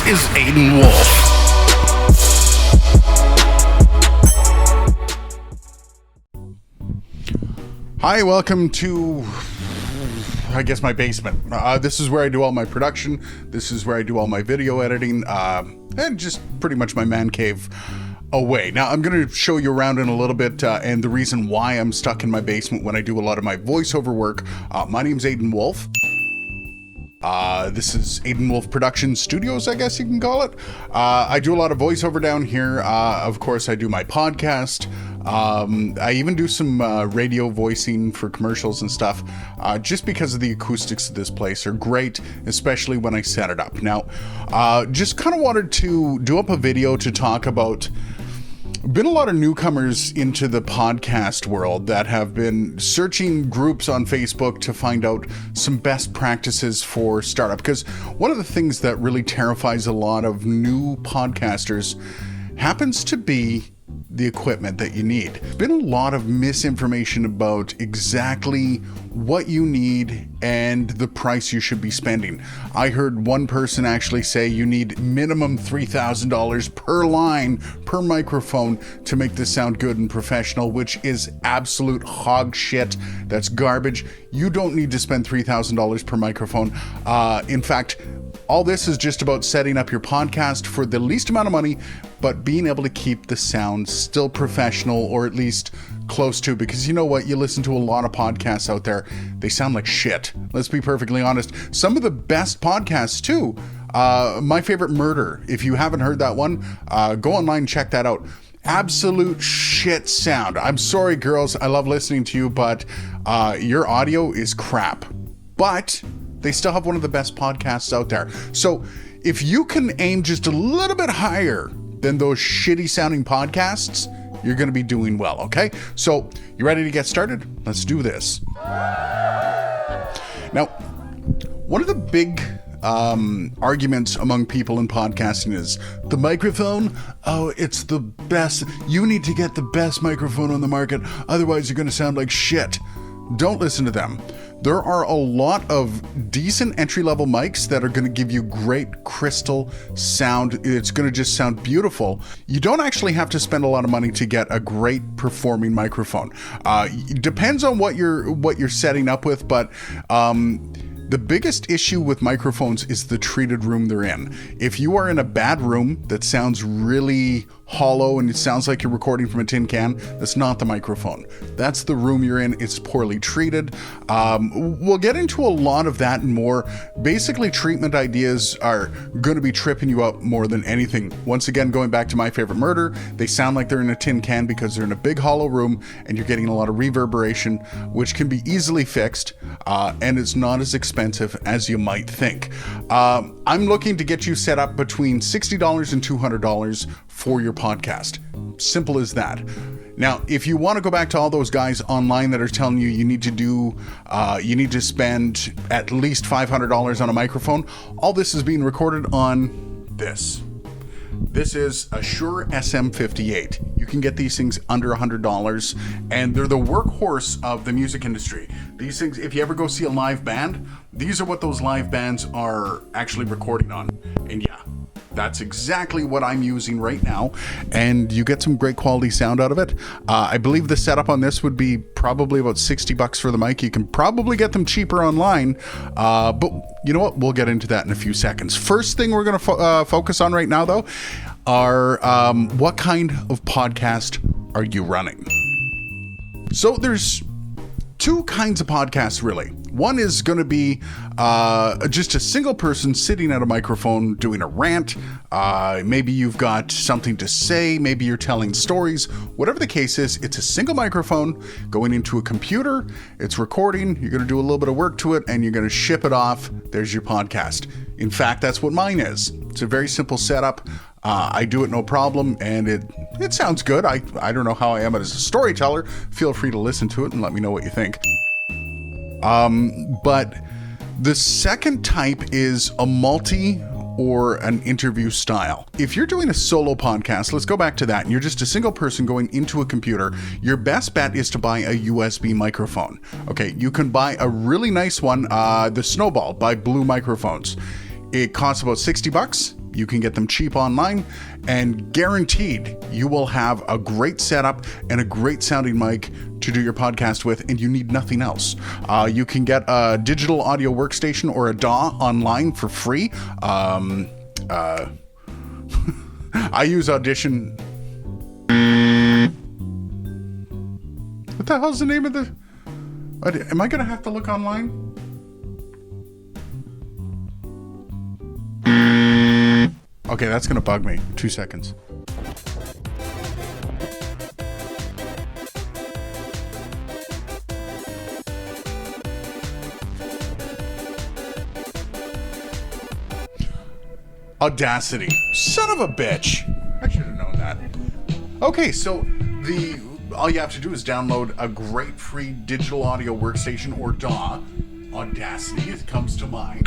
is Aiden Wolf. Hi, welcome to, I guess, my basement. This is where I do all my production. This is where I do all my video editing, and just pretty much my man cave away. Now, I'm going to show you around in a little bit, and the reason why I'm stuck in my basement when I do a lot of my voiceover work. My name's Aiden Wolf. This is Aiden Wolf Production Studios, I guess you can call it. I do a lot of voiceover down here. Of course, I do my podcast. I even do some radio voicing for commercials and stuff, just because of the acoustics of this place are great, especially when I set it up. Now, just kind of wanted to do up a video to talk about. Been a lot of newcomers into the podcast world that have been searching groups on Facebook to find out some best practices for startup. Because one of the things that really terrifies a lot of new podcasters happens to be the equipment that you need. There's been a lot of misinformation about exactly what you need and the price you should be spending. I heard one person actually say you need minimum $3,000 per line per microphone to make this sound good and professional, which is absolute hog shit. That's garbage. You don't need to spend $3,000 per microphone. In fact, all this is just about setting up your podcast for the least amount of money, but being able to keep the sound still professional, or at least close to, because you know what? You listen to a lot of podcasts out there. They sound like shit. Let's be perfectly honest. Some of the best podcasts too. My Favorite Murder. If you haven't heard that one, go online and check that out. Absolute shit sound. I'm sorry, girls. I love listening to you, but your audio is crap. But they still have one of the best podcasts out there. So if you can aim just a little bit higher than those shitty sounding podcasts, you're going to be doing well, okay? So you ready to get started? Let's do this. Now, one of the big arguments among people in podcasting is the microphone. Oh, it's the best. You need to get the best microphone on the market. Otherwise, you're going to sound like shit. Don't listen to them. There are a lot of decent entry-level mics that are going to give you great crystal sound. It's going to just sound beautiful. You don't actually have to spend a lot of money to get a great performing microphone. It depends on what you're setting up with, but the biggest issue with microphones is the treated room they're in. If you are in a bad room that sounds really hollow and it sounds like you're recording from a tin can, that's not the microphone. That's the room you're in. It's poorly treated. We'll get into a lot of that and more. Basically, treatment ideas are going to be tripping you up more than anything. Once again, going back to My Favorite Murder, they sound like they're in a tin can because they're in a big hollow room and you're getting a lot of reverberation, which can be easily fixed, and it's not as expensive as you might think. I'm looking to get you set up between $60 and $200 for your podcast. Simple as that. Now, if you want to go back to all those guys online that are telling you you need to spend at least $500 on a microphone, all this is being recorded on this. This is a Shure SM58. You can get these things under $100, and they're the workhorse of the music industry. These things, if you ever go see a live band, these are what those live bands are actually recording on. And yeah, that's exactly what I'm using right now, and you get some great quality sound out of it. I believe the setup on this would be probably about $60 for the mic. You can probably get them cheaper online, but you know what? We'll get into that in a few seconds. First thing we're going to focus on right now, though, are what kind of podcast are you running? So there's two kinds of podcasts, really. One is going to be just a single person sitting at a microphone doing a rant. Maybe you've got something to say. Maybe you're telling stories. Whatever the case is, it's a single microphone going into a computer. It's recording. You're going to do a little bit of work to it, and you're going to ship it off. There's your podcast. In fact, that's what mine is. It's a very simple setup. I do it no problem, and it sounds good. I don't know how I am as a storyteller. Feel free to listen to it and let me know what you think. But the second type is a multi or an interview style. If you're doing a solo podcast, let's go back to that, and you're just a single person going into a computer, your best bet is to buy a USB microphone. Okay, you can buy a really nice one, the Snowball by Blue Microphones. It costs about $60. You can get them cheap online, and guaranteed you will have a great setup and a great sounding mic to do your podcast with, and you need nothing else. You can get a digital audio workstation or a DAW online for free. I use Audition. What the hell's the name of the... Am I going to have to look online? Okay, that's going to bug me. 2 seconds. Audacity. Son of a bitch. I should have known that. Okay, so all you have to do is download a great free digital audio workstation or DAW. Audacity, it comes to mind.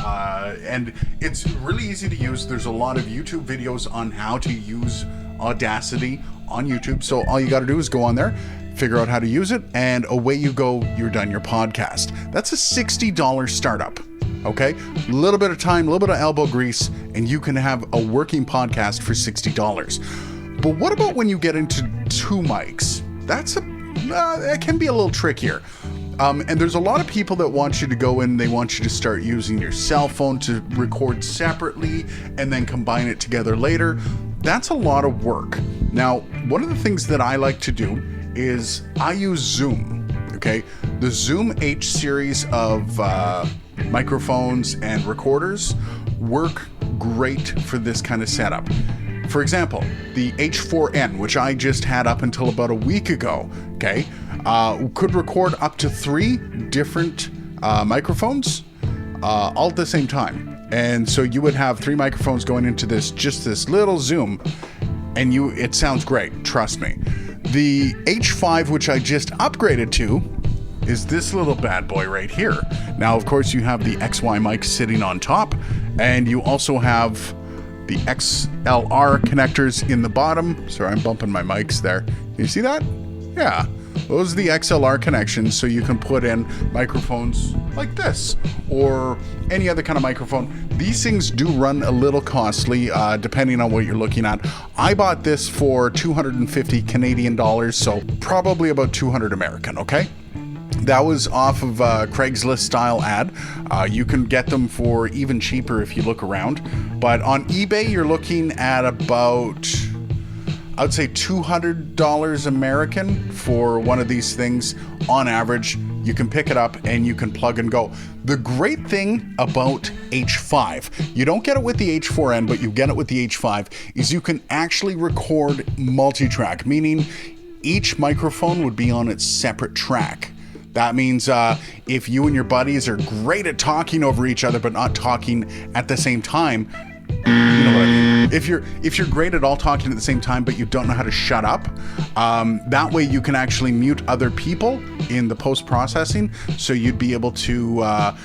And it's really easy to use. There's a lot of YouTube videos on how to use Audacity on YouTube. So all you got to do is go on there, figure out how to use it, and away you go. You're done your podcast. That's a $60 startup. Okay, a little bit of time, a little bit of elbow grease, and you can have a working podcast for $60. But what about when you get into 2 mics? That can be a little trickier. And there's a lot of people that want you to go in, they want you to start using your cell phone to record separately and then combine it together later. That's a lot of work. Now, one of the things that I like to do is I use Zoom. Okay, the Zoom H series of microphones and recorders work great for this kind of setup. For example, the H4N, which I just had up until about a week ago, okay, could record up to 3 different microphones all at the same time. And so you would have 3 microphones going into this little Zoom, and it sounds great, trust me. The H5, which I just upgraded to, is this little bad boy right here. Now, of course, you have the XY mic sitting on top, and you also have the XLR connectors in the bottom. Sorry, I'm bumping my mics there. Can you see that? Yeah. Those are the XLR connections, so you can put in microphones like this or any other kind of microphone. These things do run a little costly depending on what you're looking at. I bought this for 250 Canadian dollars, so probably about 200 American, okay? That was off of a Craigslist style ad. You can get them for even cheaper if you look around. But on eBay, you're looking at about, I would say $200 American for one of these things on average. You can pick it up and you can plug and go. The great thing about H5, you don't get it with the H4N, but you get it with the H5, is you can actually record multi-track, meaning each microphone would be on its separate track. That means if you and your buddies are great at talking over each other but not talking at the same time, you know what I mean? If you're great at all talking at the same time but you don't know how to shut up, that way you can actually mute other people in the post-processing, so you'd be able to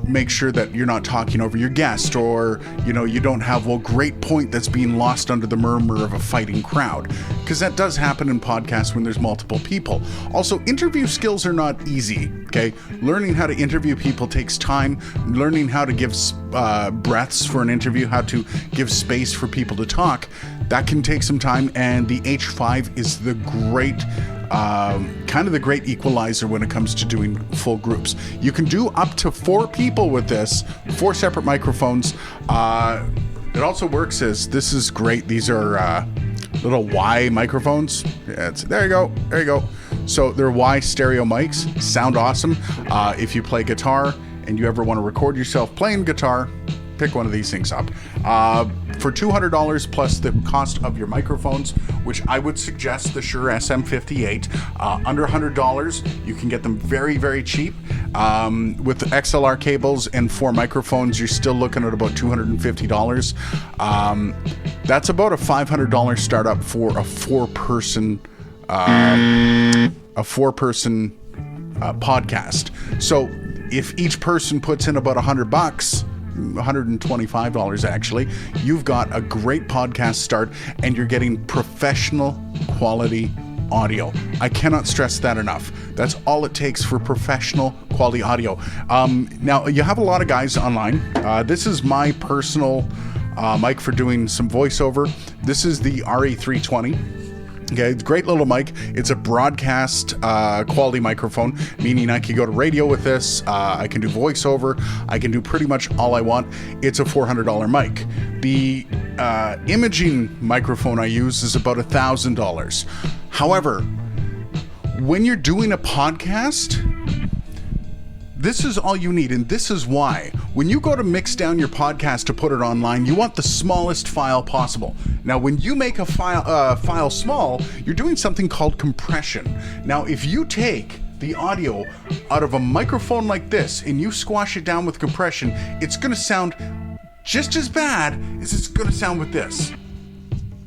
make sure that you're not talking over your guest, or you don't have a great point that's being lost under the murmur of a fighting crowd, because that does happen in podcasts when there's multiple people. Also, interview skills are not easy. Okay, learning how to interview people takes time. Learning how to give breaths for an interview, how to give space for people to talk, that can take some time. And the H5 is the great kind of the great equalizer when it comes to doing full groups. You can do up to 4 people with this, 4 separate microphones. It also works as, this is great, these are little Y microphones. There you go. So they're Y stereo mics, sound awesome. If you play guitar and you ever want to record yourself playing guitar, pick one of these things up. For $200 plus the cost of your microphones, which I would suggest the Shure SM58. Under $100, you can get them very, very cheap. With the XLR cables and 4 microphones, you're still looking at about $250. That's about a $500 startup for a 4-person podcast. So if each person puts in about $100, $125 actually, you've got a great podcast start, and you're getting professional quality audio. I cannot stress that enough. That's all it takes for professional quality audio. Now, you have a lot of guys online. This is my personal mic for doing some voiceover. This is the RE320. Okay, it's a great little mic. It's a broadcast quality microphone, meaning I can go to radio with this. I can do voiceover. I can do pretty much all I want. It's a $400 mic. The imaging microphone I use is about $1,000. However, when you're doing a podcast, this is all you need, and this is why. When you go to mix down your podcast to put it online, you want the smallest file possible. Now, when you make a file small, you're doing something called compression. Now, if you take the audio out of a microphone like this and you squash it down with compression, it's going to sound just as bad as it's going to sound with this.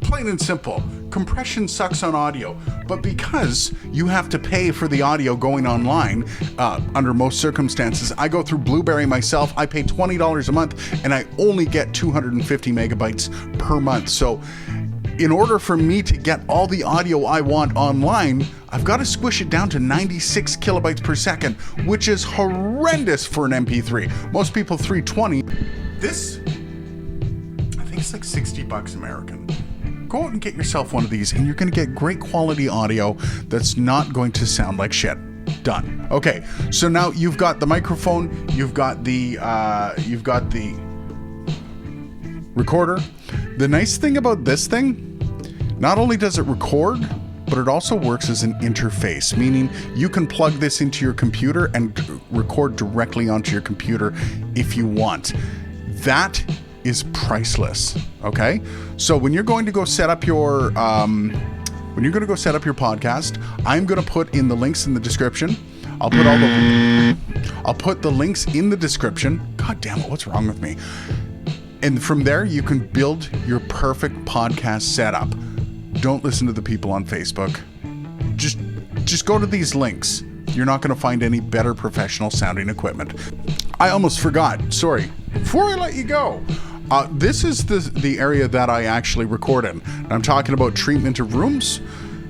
Plain and simple. Compression sucks on audio, but because you have to pay for the audio going online, under most circumstances, I go through Blueberry myself. I pay $20 a month and I only get 250 megabytes per month. So in order for me to get all the audio I want online, I've got to squish it down to 96 kilobytes per second, which is horrendous for an MP3. Most people 320. This, I think it's like $60 American. Go out and get yourself one of these and you're going to get great quality audio that's not going to sound like shit. Done. Okay, so now you've got the microphone, you've got the recorder. The nice thing about this thing, not only does it record, but it also works as an interface, meaning you can plug this into your computer and record directly onto your computer if you want. That is priceless. Okay, so when you're going to go set up your podcast, I'm going to put in the links in the description. I'll put the links in the description. God damn it, what's wrong with me? And from there, you can build your perfect podcast setup. Don't listen to the people on Facebook. Just go to these links. You're not going to find any better professional sounding equipment. I almost forgot. Sorry. Before I let you go, this is the area that I actually record in. I'm talking about treatment of rooms.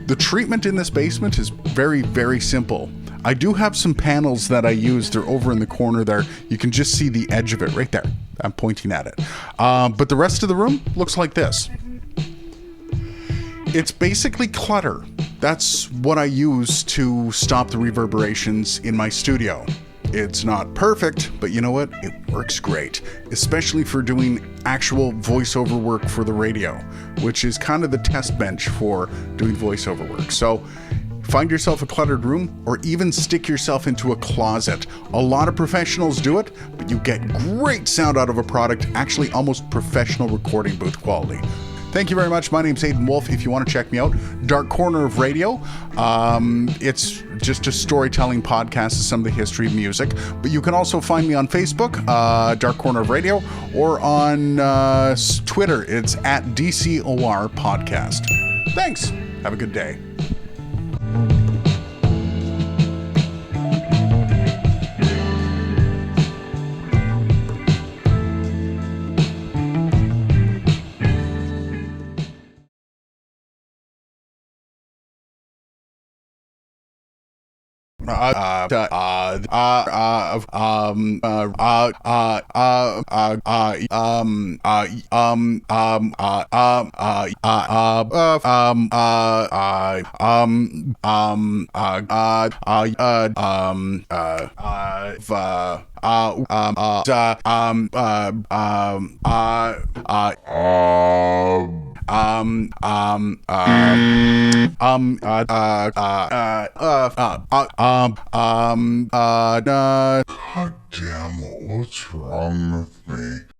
The treatment in this basement is very, very simple. I do have some panels that I use. They're over in the corner there. You can just see the edge of it right there. I'm pointing at it. But the rest of the room looks like this. It's basically clutter. That's what I use to stop the reverberations in my studio. It's not perfect, but you know what? It works great, especially for doing actual voiceover work for the radio, which is kind of the test bench for doing voiceover work. So find yourself a cluttered room or even stick yourself into a closet. A lot of professionals do it, but you get great sound out of a product, actually almost professional recording booth quality. Thank you very much. My name's Aiden Wolf. If you want to check me out, Dark Corner of Radio. It's just a storytelling podcast of some of the history of music. But you can also find me on Facebook, Dark Corner of Radio, or on Twitter. It's at DCOR Podcast. Thanks. Have a good day. God damn it, what's wrong with me?